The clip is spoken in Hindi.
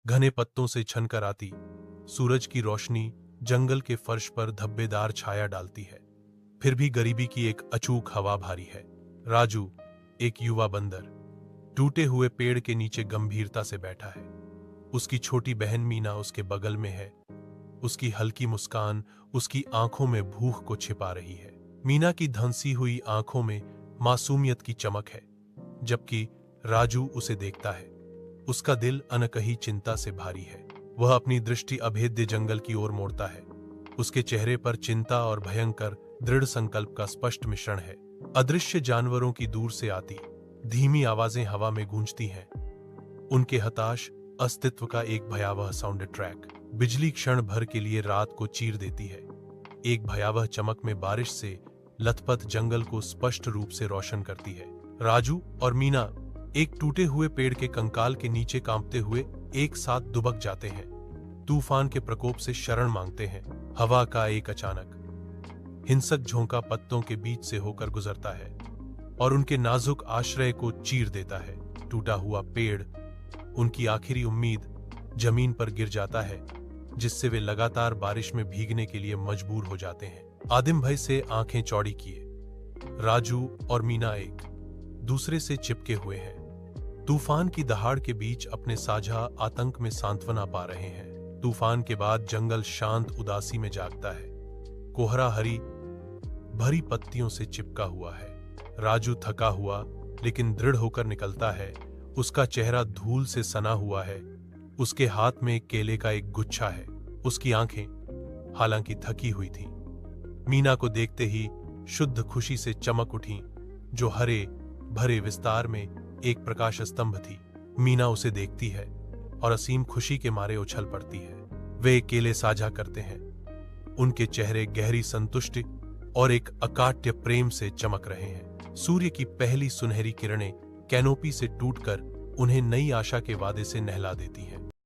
घने पत्तों से छनकर आती सूरज की रोशनी जंगल के फर्श पर धब्बेदार छाया डालती है। फिर भी गरीबी की एक अचूक हवा भारी है। राजू, एक युवा बंदर, टूटे हुए पेड़ के नीचे गंभीरता से बैठा है। उसकी छोटी बहन मीना उसके बगल में है। उसकी हल्की मुस्कान उसकी आंखों में भूख को छिपा रही है। मीना की धंसी हुई आंखों में मासूमियत की चमक है। जबकि राजू उसे देखता है, उसका दिल अनकही चिंता से भारी है। वह अपनी दृष्टि अभेद्य जंगल की ओर मोड़ता है। उसके चेहरे पर चिंता और भयंकर दृढ़ संकल्प का स्पष्ट मिश्रण है। अदृश्य जानवरों की दूर से आती धीमी आवाजें हवा में गूंजती हैं। उनके हताश अस्तित्व का एक भयावह साउंड ट्रैक बिजली क्षण भर के लिए रात को चीर देती है। एक भयावह चमक में बारिश से लथपथ जंगल को स्पष्ट रूप से रोशन करती है। राजू और मीना एक टूटे हुए पेड़ के कंकाल के नीचे कांपते हुए एक साथ दुबक जाते हैं। तूफान के प्रकोप से शरण मांगते हैं। हवा का एक अचानक हिंसक झोंका पत्तों के बीच से होकर गुजरता है और उनके नाजुक आश्रय को चीर देता है। टूटा हुआ पेड़, उनकी आखिरी उम्मीद, जमीन पर गिर जाता है, जिससे वे लगातार बारिश में भीगने के लिए मजबूर हो जाते हैं। आदिम भय से आंखें चौड़ी किए राजू और मीना एक दूसरे से चिपके हुए हैं। तूफान की दहाड़ के बीच अपने साझा आतंक में सांत्वना पा रहे हैं। तूफान के बाद जंगल शांत उदासी में जागता है। कोहरा हरी भरी पत्तियों से चिपका हुआ है। राजू थका हुआ लेकिन दृढ़ होकर निकलता है। उसका चेहरा धूल से सना हुआ है। उसके हाथ में केले का एक गुच्छा है। उसकी आंखें हालांकि थकी हुई थीं, मीना को देखते ही शुद्ध खुशी से चमक उठी, जो हरे भरे विस्तार में एक प्रकाश स्तंभ थी। मीना उसे देखती है और असीम खुशी के मारे उछल पड़ती है। वे केले साझा करते हैं। उनके चेहरे गहरी संतुष्टि और एक अकाट्य प्रेम से चमक रहे हैं। सूर्य की पहली सुनहरी किरणें कैनोपी से टूटकर उन्हें नई आशा के वादे से नहला देती हैं।